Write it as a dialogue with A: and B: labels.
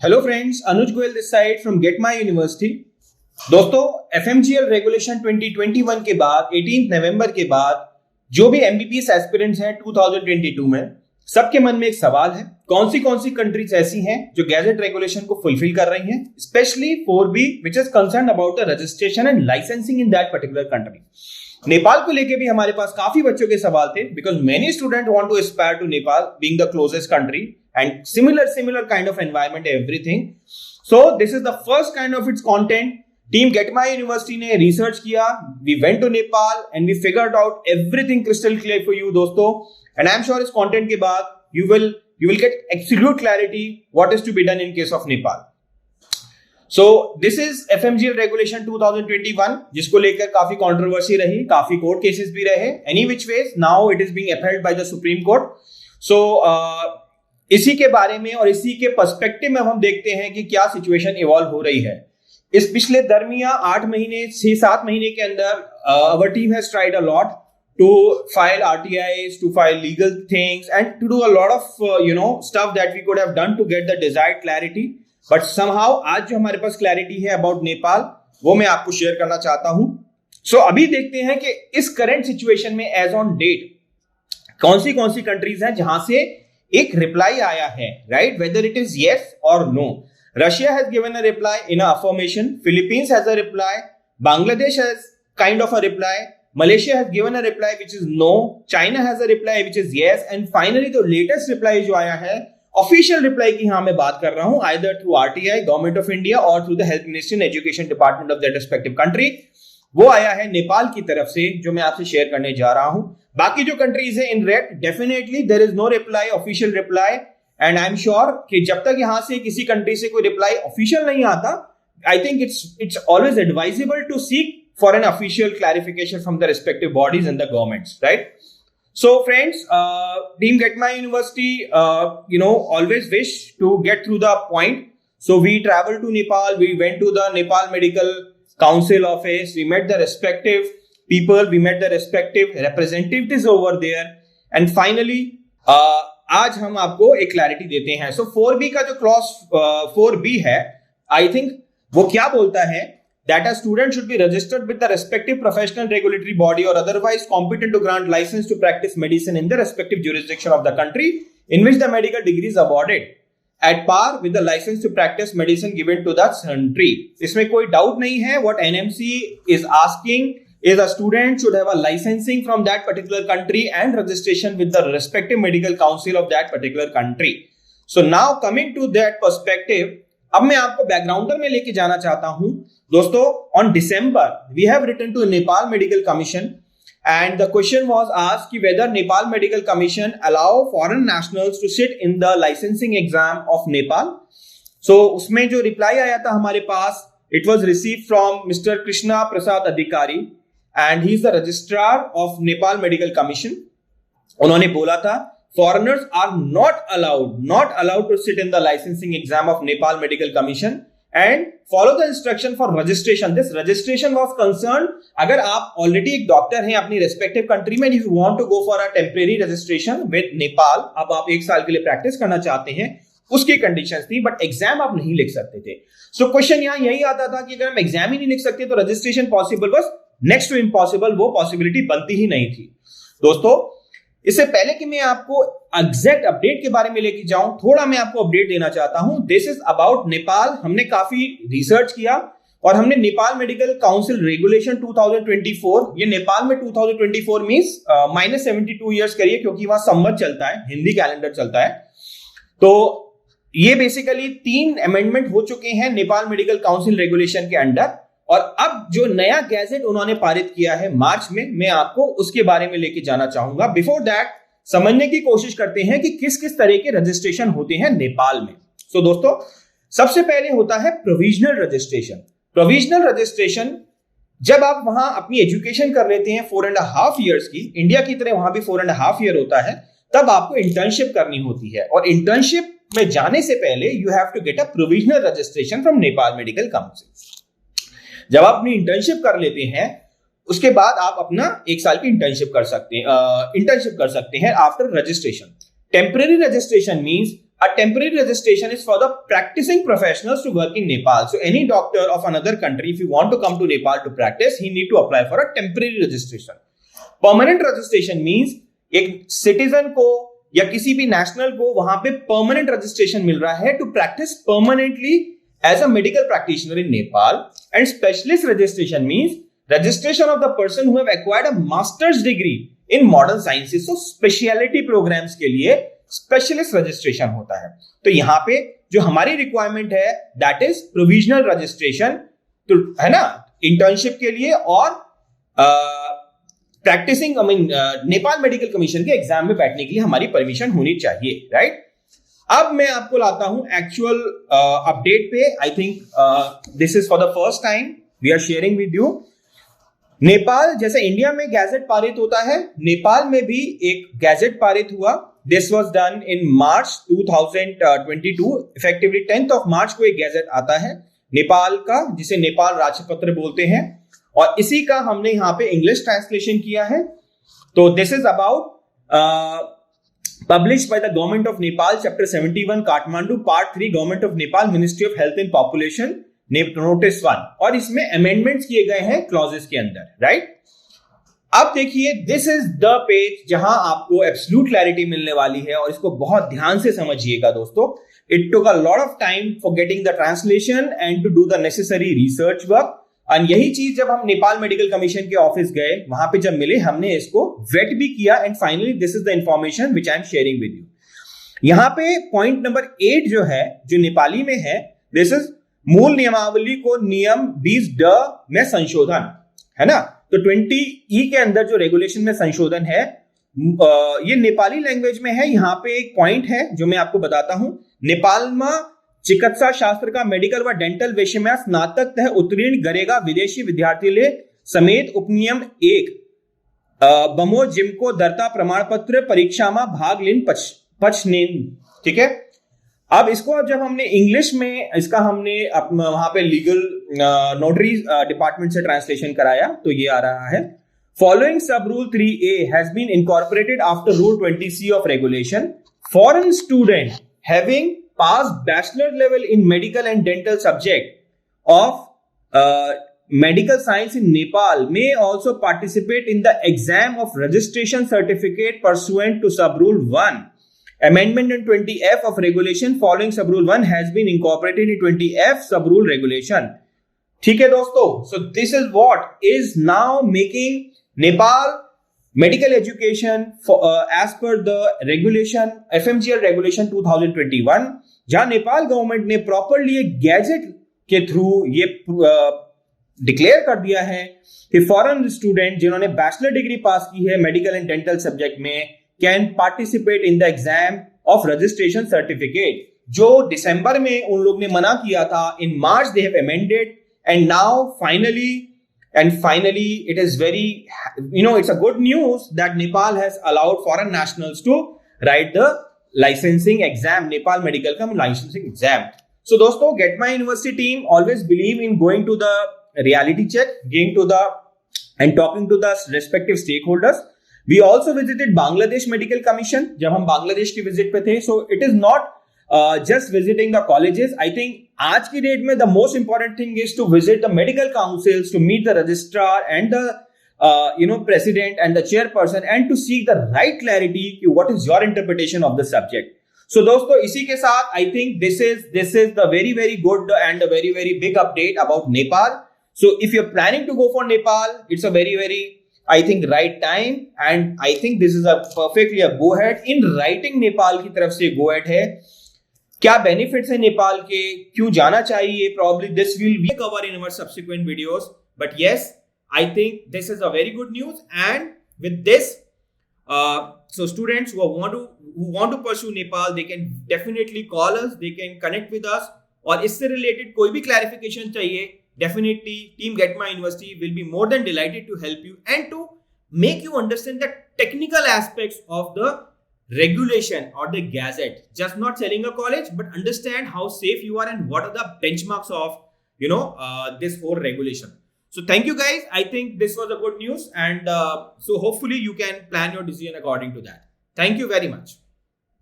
A: Hello friends, Anuj Goyal this side from get my university. दोस्तों, FMGL regulation 2021 के बाद 18 नवंबर के बाद जो भी एमबीबीएस एस्पिरेंट्स हैं 2022 में, सबके मन में एक सवाल है, कौन सी कंट्रीज ऐसी हैं जो गैजेट रेगुलेशन को फुलफिल कर रही हैं, specially 4B which is concerned about the registration and licensing in that particular country. Nepal को लेके भी हमारे पास काफी बच्चों के सवाल थे because many student want to aspire to Nepal being the closest country and similar kind of environment, everything. So this is the first kind of its content. Team Get My University ने research किया, we went to Nepal and we figured out everything crystal clear for you दोस्तों, and I'm sure इस content के बाद you will get absolute clarity what is to be done in case of Nepal. So this is FMGL regulation 2021 जिसको लेकर काफी controversy रही, काफी court cases भी रहे. Any which ways now it is being upheld by the Supreme Court. So इसी के बारे में और इसी के पर्सपेक्टिव में हम देखते हैं कि क्या सिचुएशन इवॉल्व हो रही है। इस पिछले दरमियान 8 महीने 6-7 महीने के अंदर our team has tried a lot to file RTIs, to file legal things and to do a lot of stuff that we could have done to get the desired clarity, but somehow आज जो हमारे पास clarity है about Nepal वो मैं आपको share करना चाहता हूं। सो अभी देखते हैं कि इस करंट सिचुएशन में एज ऑन डेट कौन सी कंट्रीज हैं जहां से एक रिप्लाई आया है, right, whether it is yes और no. Russia has given a reply in affirmation, Philippines has a reply, Bangladesh has kind of a reply, Malaysia has given a reply which is no, China has a reply which is yes, and finally the latest reply जो आया है, official reply की यहां मैं बात कर रहा हूं, either through RTI government of India और through the health ministry and education department of that respective country, वो आया है नेपाल की तरफ से जो मैं आपसे शेयर करने जा रहा हूं। बाकी जो कंट्रीज है in red, definitely there is no reply, official reply, and I am sure कि जब तक यहां से किसी कंट्री से कोई रिप्लाई ऑफिशियल नहीं आता, I think it's always advisable to seek for an official clarification from the respective bodies and the governments, right. So friends, team Get My University, always wish to get through the point. So we traveled to Nepal, we went to the Nepal Medical Council office, we met the respective people, we met the respective representatives over there, and finally आज हम आपको एक clarity देते हैं। So 4B का जो clause 4B है, I think वो क्या बोलता है, that a student should be registered with the respective professional regulatory body or otherwise competent to grant license to practice medicine in the respective jurisdiction of the country in which the medical degree is awarded at par with the license to practice medicine given to the country. इसमें कोई doubt नहीं है, what NMC is asking is a student should have a licensing from that particular country and registration with the respective medical council of that particular country. So now coming to that perspective, अब मैं आपको बैकग्राउंडर में लेके जाना चाहता हूं दोस्तों। On December we have written to Nepal medical commission and the question was asked कि whether Nepal medical commission allow foreign nationals to sit in the licensing exam of Nepal. So उसमें जो रिप्लाई आया था हमारे पास, it was received from mister Krishna Prasad Adhikari and he is the registrar of Nepal medical commission. उन्होंने बोला था foreigners are not allowed to sit in the licensing exam of Nepal Medical Commission and follow the instruction for registration. This registration was concerned अगर आप already एक doctor हैं अपनी respective country में, if you want to go for a temporary registration with Nepal, अब आप 1 साल के लिए प्रैक्टिस करना चाहते हैं, उसकी कंडीशंस थी, बट एग्जाम आप नहीं लिख सकते थे। सो क्वेश्चन यहाँ यही आता था कि अगर हम एग्जाम ही नहीं लिख सकते तो रजिस्ट्रेशन पॉसिबल बस नेक्स्ट टू इम्पॉसिबल, वो पॉसिबिलिटी बनती ही नहीं थी। दोस्तों, इससे पहले कि मैं आपको एग्जैक्ट अपडेट के बारे में लेके जाऊं, थोड़ा मैं आपको अपडेट देना चाहता हूं। This is about Nepal. हमने काफी रिसर्च किया और हमने नेपाल मेडिकल काउंसिल रेगुलेशन 2024, ये नेपाल में 2024 मींस -72 ईयर्स करिए क्योंकि वहां संवत चलता है, हिंदी कैलेंडर चलता है। तो ये बेसिकली 3 अमेंडमेंट हो चुके हैं नेपाल मेडिकल काउंसिल रेगुलेशन के अंडर, और अब जो नया गैजेट उन्होंने पारित किया है मार्च में, मैं आपको उसके बारे में लेके जाना चाहूंगा। बिफोर दैट समझने की कोशिश करते हैं कि किस किस तरह के रजिस्ट्रेशन होते हैं नेपाल में। सो दोस्तों, सबसे पहले होता है प्रोविजनल रजिस्ट्रेशन। प्रोविजनल रजिस्ट्रेशन जब आप वहां अपनी एजुकेशन कर लेते हैं 4.5 ईयर्स की, इंडिया की तरह वहां भी 4.5 ईयर होता है, तब आपको इंटर्नशिप करनी होती है, और इंटर्नशिप में जाने से पहले you have to get a provisional registration from Nepal medical council. जब आप अपनी इंटर्नशिप कर लेते हैं उसके बाद आप अपना 1 साल की इंटर्नशिप कर सकते हैं after registration. Temporary registration means a temporary registration is for the practicing professionals to work in Nepal. So any doctor of another country, if you want to come to Nepal to practice, he need to apply for a temporary registration. Permanent registration means एक citizen को या किसी भी national को वहां पे permanent registration मिल रहा है to practice permanently as a medical practitioner in Nepal. And specialist registration means registration of the person who have acquired a master's degree in modern sciences. So specialty programs के लिए specialist registration होता है. तो यहां पे जो हमारी requirement है दैट इज प्रोविजनल रजिस्ट्रेशन, तो है ना, इंटर्नशिप के लिए और प्रैक्टिसिंग नेपाल मेडिकल कमीशन के एग्जाम में बैठने के लिए हमारी परमिशन होनी चाहिए, राइट. अब मैं आपको लाता हूं एक्चुअल अपडेट पे. I think this is for the first time we are sharing with you. Nepal, जैसे इंडिया में गैजेट पारित होता है, नेपाल में भी एक गैजेट पारित हुआ. This was done in March 2022. Effectively 10th of March को एक गैजेट आता है नेपाल का, जिसे नेपाल राजपत्र बोलते हैं, और इसी का हमने यहाँ पे इंग्लिश ट्रांसलेशन किया है. तो this is about published by the government of Nepal, chapter 71, Kathmandu, part 3, government of Nepal, Ministry of Health and Population, notice 1. और इसमें amendments किए गए हैं clauses के अंदर, right? अब देखिए, दिस इज द पेज जहां आपको एब्सोल्यूट क्लैरिटी मिलने वाली है, और इसको बहुत ध्यान से समझिएगा दोस्तों. It took a lot of time for getting the translation and to do the necessary research work. और यही चीज जब हम नेपाल मेडिकल कमीशन के ऑफिस गए, वहां पे जब मिले, हमने इसको वेट भी किया, and finally this is the information which I am sharing with you. यहां पे पॉइंट नंबर 8 जो है, जो नेपाली में है, दिस इज मूल नियमावली को नियम 20 में संशोधन, है ना. तो 20E के अंदर जो रेगुलेशन में संशोधन है, ये नेपाली लैंग्वेज में है. यहां पे एक पॉइंट है जो मैं आपको बताता हूं. नेपाल में चिकित्सा शास्त्र का मेडिकल व डेंटल विषय में स्नातक तह उत्तीर्ण गरेगा विदेशी विद्यार्थीले समेत उपनियम 1 बमोजिमको दर्ता प्रमाण पत्र परीक्षा में भाग लेन पछनेन. ठीक है. अब इसको जब हमने इंग्लिश में इसका हमने वहां पे लीगल नोटरी डिपार्टमेंट से ट्रांसलेशन कराया, तो ये आ रहा है. Following sub rule 3A has been incorporated after rule 20C of regulation. Foreign student having pass bachelor level in medical and dental subject of medical science in Nepal may also participate in the exam of registration certificate pursuant to sub rule 1. Amendment in 20F of regulation following sub rule 1 has been incorporated in 20F sub rule regulation. ठीक है दोस्तों, so this is what is now making Nepal medical education for, as per the regulation FMGL regulation 2021, जहां Nepal government ने properly एक gazette के through ये declare कर दिया है कि फॉरेन स्टूडेंट जिन्होंने बैचलर डिग्री पास की है मेडिकल एंड डेंटल सब्जेक्ट में can participate in the exam of registration certificate. जो दिसंबर में उन लोग ने मना किया था, in March they have amended, and now finally it is very, it's a good news that Nepal has allowed foreign nationals to right the licensing exam, Nepal medical का लाइसेंसिंग एग्जाम. So दोस्तों, Get My University team always believe in going to the reality check, going to the and talking to the respective stakeholders. We also visited Bangladesh Medical Commission जब हम बांग्लादेश की visit पे थे. So it is not just visiting the colleges. I think आज की date में the most important thing is to visit the medical councils, to meet the registrar and the president and the chairperson, and to seek the right clarity what is your interpretation of the subject. So दोस्तों, इसी के साथ I think this is the very good and a very big update about Nepal. So if you're planning to go for Nepal, it's a very I think right time, and I think this is a perfectly a go ahead. In writing Nepal की तरफ से go ahead है. क्या benefits है नेपाल के, क्यों जाना चाहिए, probably this will be cover in our subsequent videos. But yes, I think this is a very good news, and with this, so students who want to pursue Nepal, they can definitely call us, they can connect with us, और इससे related कोई भी clarification चाहिए, definitely team Get My University will be more than delighted to help you and to make you understand the technical aspects of the regulation or the gazette. Just not selling a college, but understand how safe you are and what are the benchmarks of this whole regulation. So thank you guys. I think this was a good news, and so hopefully you can plan your decision according to that. Thank you very much.